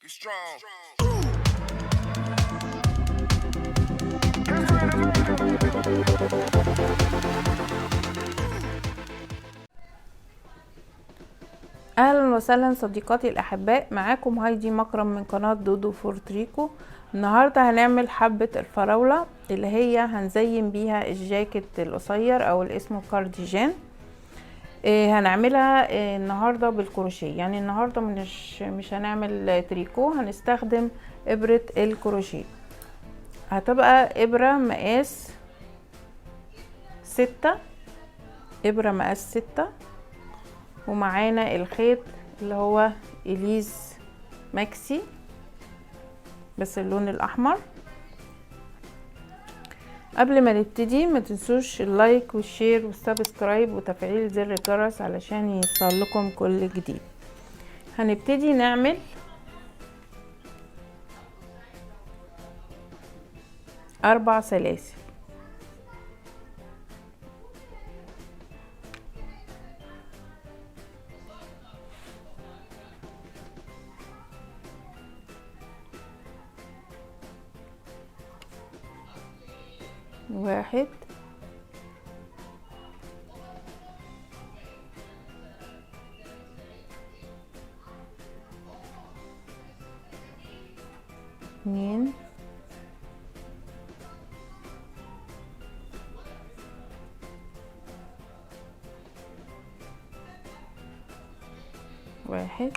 اهلا وسهلا صديقاتي الاحباء، معاكم هايدي مكرم من قناة دودو فور تريكو. النهاردة هنعمل حبة الفراولة اللي هي هنزين بيها الجاكيت القصير او اللي اسمه كارديجان. هنعملها النهاردة بالكروشيه، يعني النهاردة مش هنعمل تريكو، هنستخدم ابرة الكروشيه. هتبقى ابرة مقاس 6، ابرة مقاس 6، ومعانا الخيط اللي هو إليز ماكسي بس اللون الاحمر. قبل ما نبتدي ما تنسوش اللايك والشير والسبسكرايب وتفعيل زر الجرس علشان يوصل لكم كل جديد. هنبتدي نعمل 4 سلاسل. واحد، اتنين، واحد،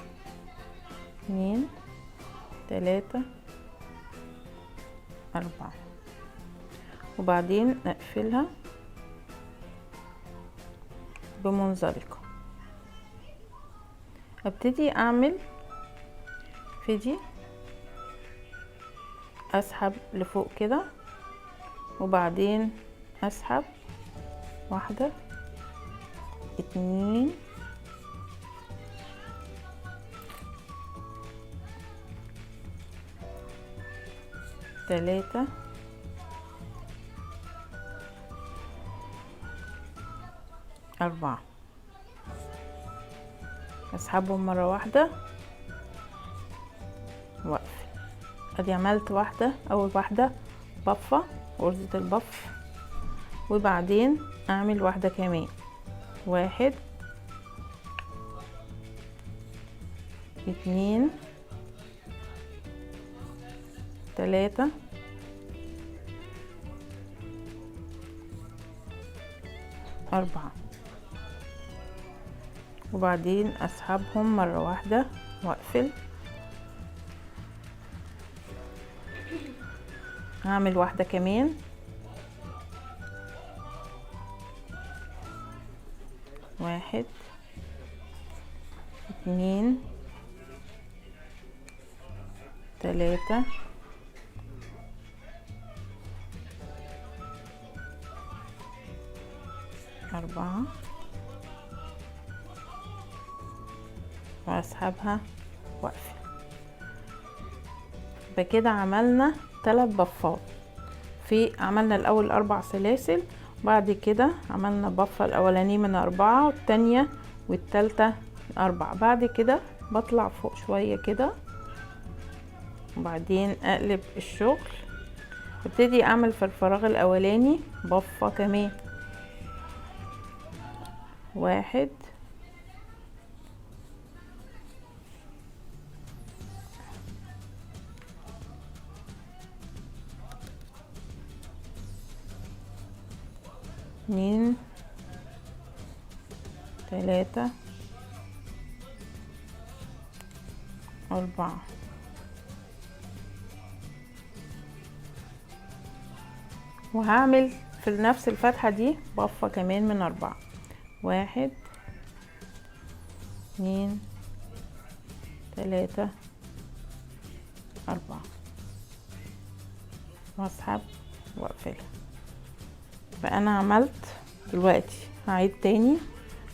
اتنين، تلاتة، 4، وبعدين نقفلها بمنزلقة. ابتدي اعمل في دي، اسحب لفوق كده وبعدين اسحب 1 2 3 4، اسحبهم مرة واحدة واقفل. ادي عملت واحدة، اول واحدة بفة غرزة البف، وبعدين اعمل واحدة كمان، 1 2 3 4، وبعدين اسحبهم مرة واحدة واقفل. هعمل واحدة كمان، 1 2 3 4، واسحبها واقفل. بكده عملنا 3 بفات. عملنا الاول 4 سلاسل، بعد كده عملنا بفة الاولانية من 4، والتانية والتالتة 4. بعد كده بطلع فوق شوية كده وبعدين اقلب الشغل. ابتدي اعمل في الفراغ الاولاني بفة كمان، 1 2 3 4، وهعمل في نفس الفتحة دي بفة كمان من 4، 1 2 3 4، واسحب واقفلها. بقى انا عملت دلوقتي، هعيد تاني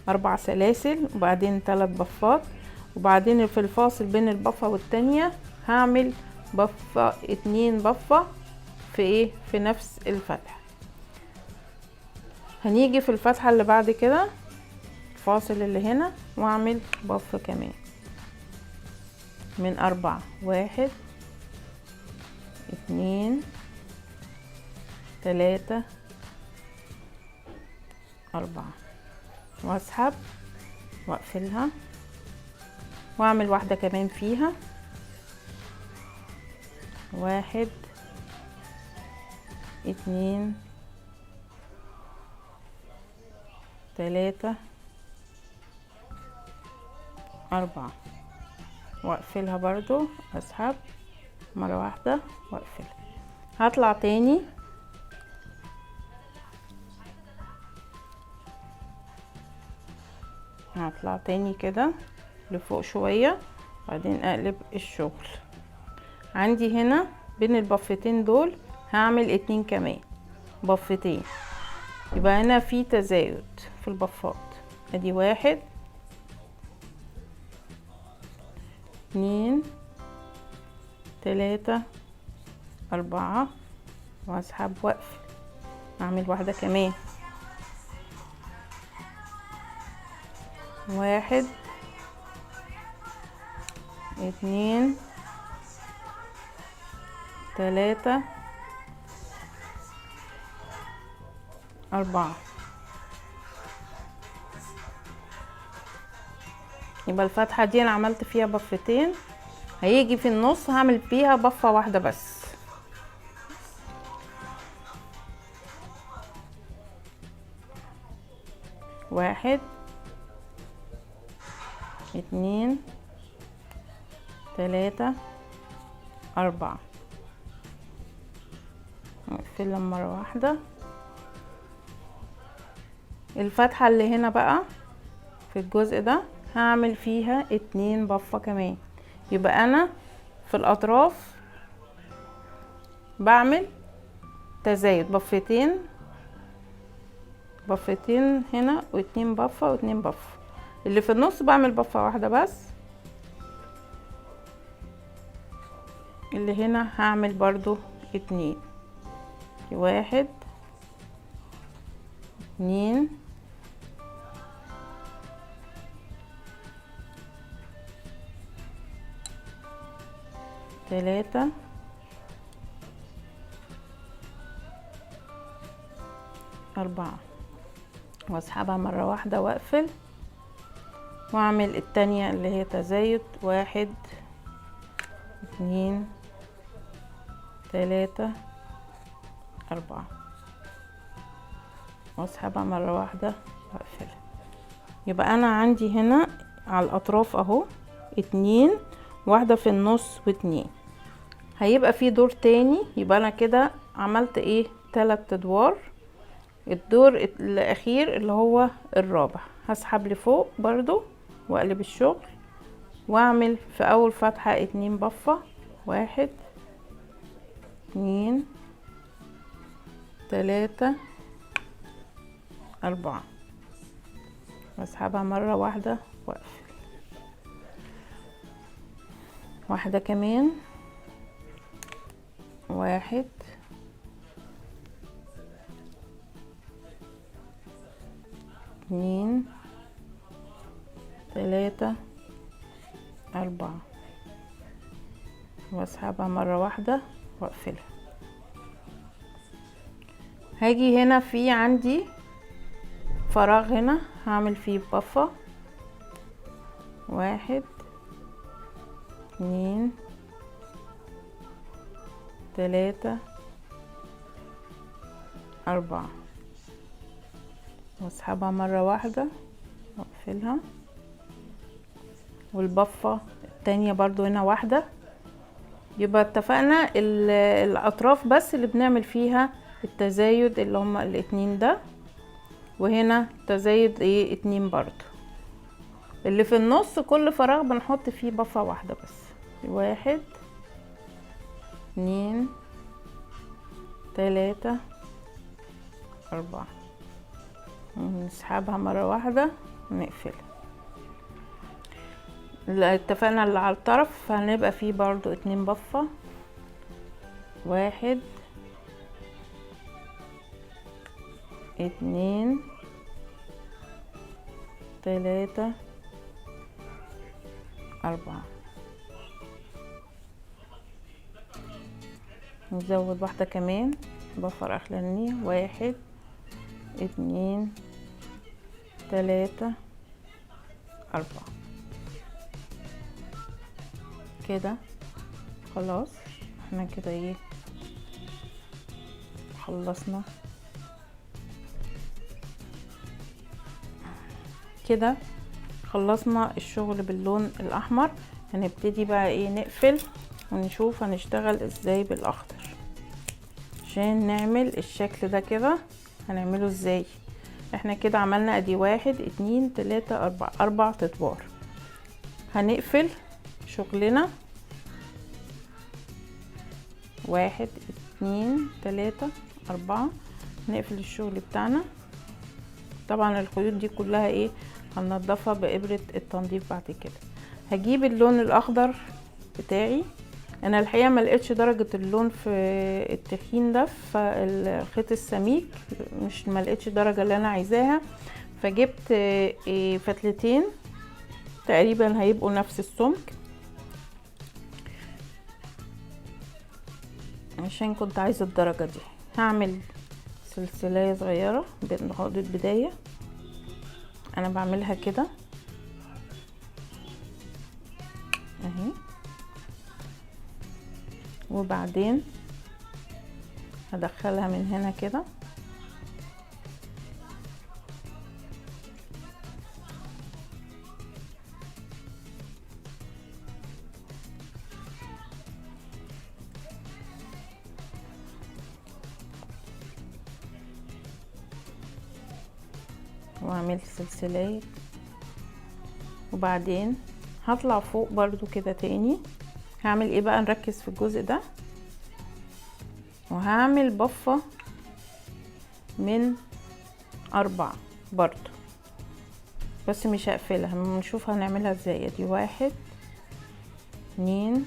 4 سلاسل وبعدين 3 بفات، وبعدين في الفاصل بين البفة والتانية هعمل بفة 2 بفة في في نفس الفتحة. هنيجي في الفتحة اللي بعد كده الفاصل اللي هنا واعمل بفة كمان، من 4. 1 2 3 4 واسحب واقفلها واعمل واحدة كمان فيها. 1 2 3 4 واقفلها برضو، اسحب مرة واحدة واقفلها. هطلع تاني كده لفوق شوية، بعدين اقلب الشغل. عندي هنا بين البفتين دول هعمل 2 كمان بفتين، يبقى هنا في تزايد في البفات. ادي 1 2 3 4 واسحب واقفل. اعمل واحدة كمان. 1 2 3 4. يبقى الفتحة دي انا عملت فيها بفتين، هيجي في النص هعمل فيها بفة واحدة بس. واحد 2 3 4 اقفلها مرة واحدة. الفتحة اللي هنا بقى في الجزء ده هعمل فيها 2 بفة كمان، يبقى انا في الاطراف بعمل تزايد بفتين هنا و2 بفة و2 بفة. اللي في النص بعمل بفة واحدة بس. اللي هنا هعمل برضو 2. 1 2 3 4 واسحبها مرة واحدة واقفل واعمل التانية اللي هي تزايد. 1 2 3 4 واسحبها مرة واحدة واقفلها. يبقى انا عندي هنا على الاطراف اهو 2، واحدة في النص و2. هيبقى في دور تاني، يبقى انا كده عملت ايه 3 ادوار. الدور الاخير اللي هو الرابع هسحب لفوق برضو واقلب الشغل واعمل في اول فتحة 2 بفة. 1 2 3 4 واسحبها مرة واحدة واقفل. واحدة كمان. 1 2 3 4 واسحبها مرة واحدة واقفلها. هاجي هنا في عندي فراغ هنا هعمل فيه بفة. 1 2 3 4 واسحبها مرة واحدة واقفلها. والبفة التانية برضو هنا واحدة. يبقى اتفقنا الاطراف بس اللي بنعمل فيها التزايد اللي هما الاتنين ده، وهنا تزايد ايه 2 برضو. اللي في النص كل فراغ بنحط فيه بفة واحدة بس. 1 2 3 4 نسحبها مرة واحدة ونقفلها. اتفقنا اللي على الطرف هنبقى فيه برضو 2 بفة. 1 2 3 4 نزود واحدة كمان بفر اخرانية، 1 2 3 4 كده. خلاص احنا كده ايه خلصنا كده، خلصنا الشغل باللون الاحمر. هنبتدي بقى ايه نقفل ونشوف هنشتغل ازاي بالاخضر عشان نعمل الشكل ده. كده هنعمله ازاي؟ احنا كده عملنا ادي 1 2 3 4 4 ادوار. هنقفل شغلنا 1 2 3 4، نقفل الشغل بتاعنا. طبعا الخيوط دي كلها ايه هننضفها بإبرة التنظيف. بعد كده هجيب اللون الاخضر بتاعي. انا الحقيقه ما لقيتش درجه اللون في التخين ده فالخيط السميك، مش ما لقيتش درجه اللي انا عايزاها، فجبت فتلتين تقريبا هيبقوا نفس السمك عشان كنت عايزه الدرجه دي. هعمل سلسله صغيره بنقطه بدايه، انا بعملها كده اهي، وبعدين هدخلها من هنا كده واعمل سلسلة، وبعدين هطلع فوق برضو كده تاني. هعمل ايه بقى؟ نركز في الجزء ده، وهعمل بفة من 4 برضو، بس مش هقفلها. هنشوف هنعملها ازاي. ادي 1 2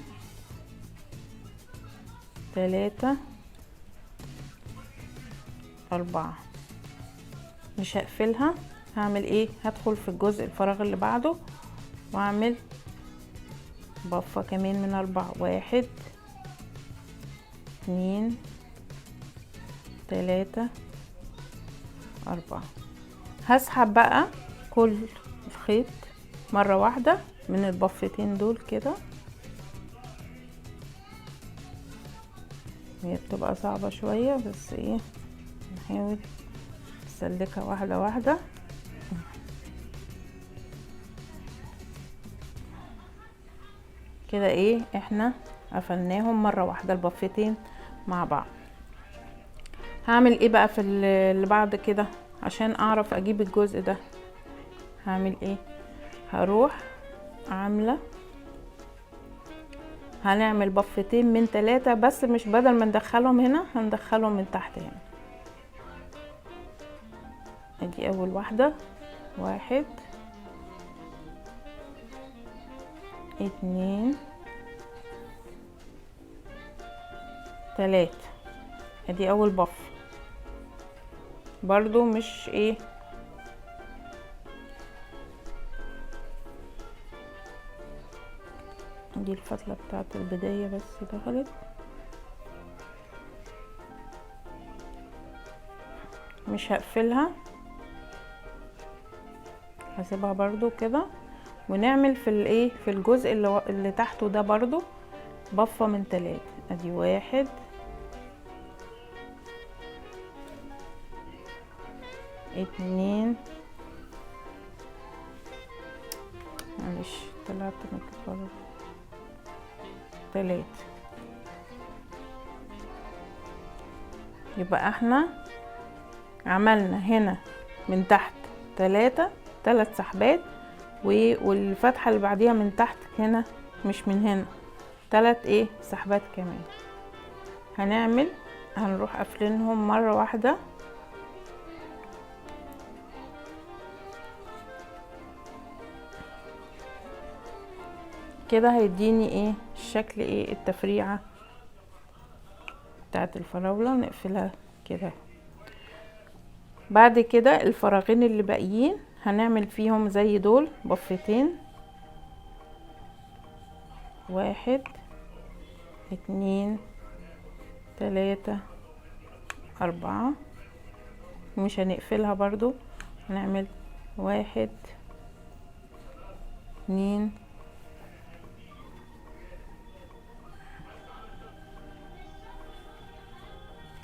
3 4، مش هقفلها. هعمل ايه؟ هدخل في الجزء الفراغ اللي بعده واعمل بفة كمان من 4. 1 2 3 4. هسحب بقى كل الخيط مرة واحدة من البفتين دول كده. هي بتبقى صعبة شوية بس ايه نحاول نسلكها واحدة واحدة كده. ايه احنا قفلناهم مرة واحدة البفتين مع بعض. هعمل ايه بقى في اللي بعد كده عشان اعرف اجيب الجزء ده؟ هعمل ايه؟ هروح عاملة، هنعمل بفتين من 3 بس، مش بدل ما ندخلهم هنا هندخلهم من تحت هنا. ادي اول واحدة، 1 2 3. ادي اول بف برضو مش ايه دي الفتلة بتاعت البداية بس دخلت. مش هقفلها، هسيبها برضو كده. ونعمل في الايه في الجزء اللي تحته ده برضو بفة من 3. ادي 1 2 معلش طلعت متكرر 3. يبقى احنا عملنا هنا من تحت 3 سحبات، والفتحة اللي بعديها من تحت هنا مش من هنا 3 ايه سحبات كمان. هنروح قافلينهم مرة واحدة كده. هيديني ايه الشكل ايه التفريعة بتاعت الفراولة. نقفلها كده. بعد كده الفراغين اللي باقيين هنعمل فيهم زي دول بفتين، 1 2 3 4. مش هنقفلها برضو، هنعمل 1 2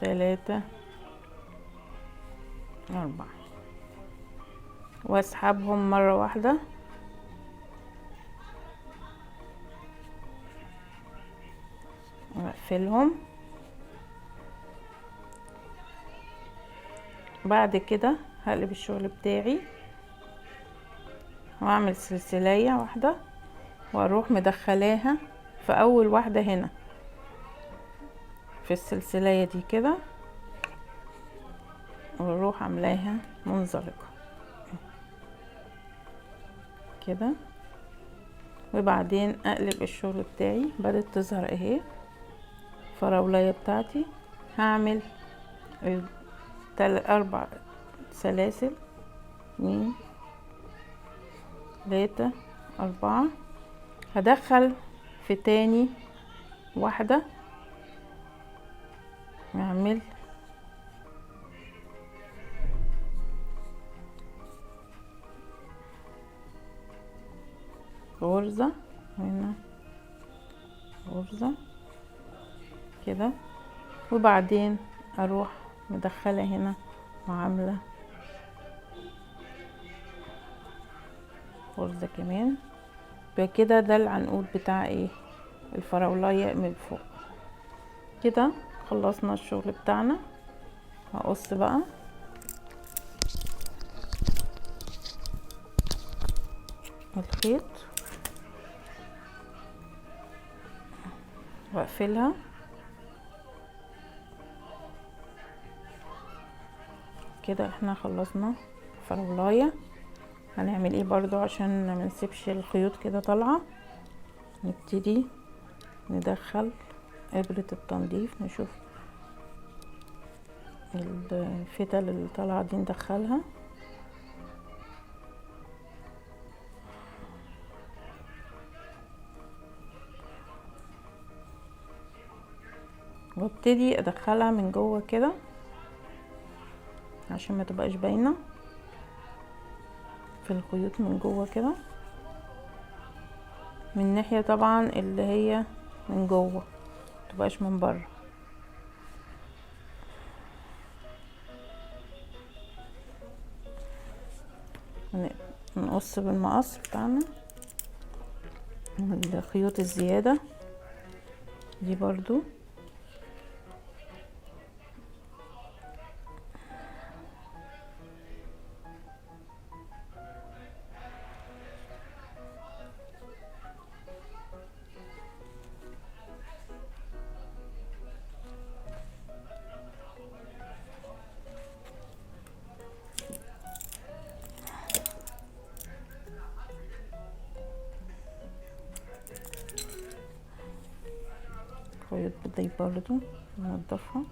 3 4 واسحبهم مرة واحدة. واقفلهم. بعد كده هقلب الشغل بتاعي واعمل سلسلية واحدة واروح مدخلاها في اول واحدة هنا في السلسلية دي كده، واروح عاملاها منزلقة كده. وبعدين اقلب الشغل بتاعي، بدأت تظهر اهي الفراولية بتاعتي. هعمل 4 سلاسل، 2 3 4. هدخل في تاني واحدة، نعمل غرزة هنا، غرزة كده. وبعدين اروح مدخلة هنا وعاملة غرزة كمان. بكده ده العنقود بتاع ايه الفراولية من فوق كده. خلصنا الشغل بتاعنا. هقص بقى الخيط واقفلها كده. احنا خلصنا الفراولايه. هنعمل ايه برضو عشان ما نسيبش الخيوط كده طالعه؟ نبتدي ندخل ابرة التنظيف، نشوف الفتل اللي طالعه دي ندخلها وابتدي ادخلها من جوه كده عشان ما تبقاش باينه في الخيوط من جوه كده، من ناحيه طبعا اللي هي من جوه متبقاش من بره. نقص بالمقص بتاعنا الخيوط الزياده دي برضو. خيوط بدي برضو ننضفها.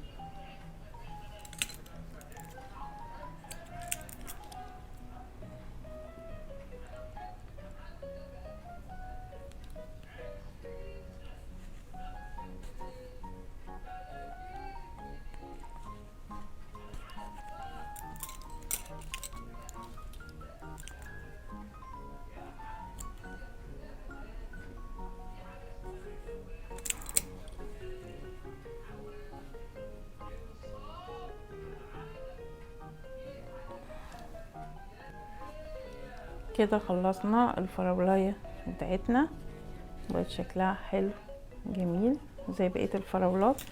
كده خلصنا الفراولايه بتاعتنا، بقت شكلها حلو جميل زي بقية الفراولات.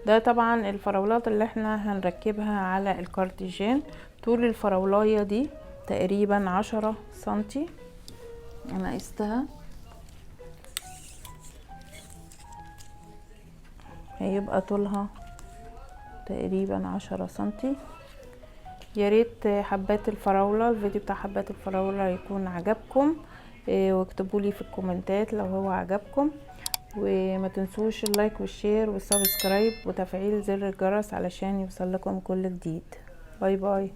ده طبعا الفراولات اللي احنا هنركبها على الكارتيجان. طول الفراولايه دي تقريبا 10 سنتي، انا قستها هيبقى طولها تقريبا 10 سنتي. يا ريت حبات الفراوله، الفيديو بتاع حبات الفراوله يكون عجبكم، واكتبوا لي في الكومنتات لو هو عجبكم، وما تنسوش اللايك والشير والسبسكرايب وتفعيل زر الجرس علشان يوصل لكم كل جديد. باي باي.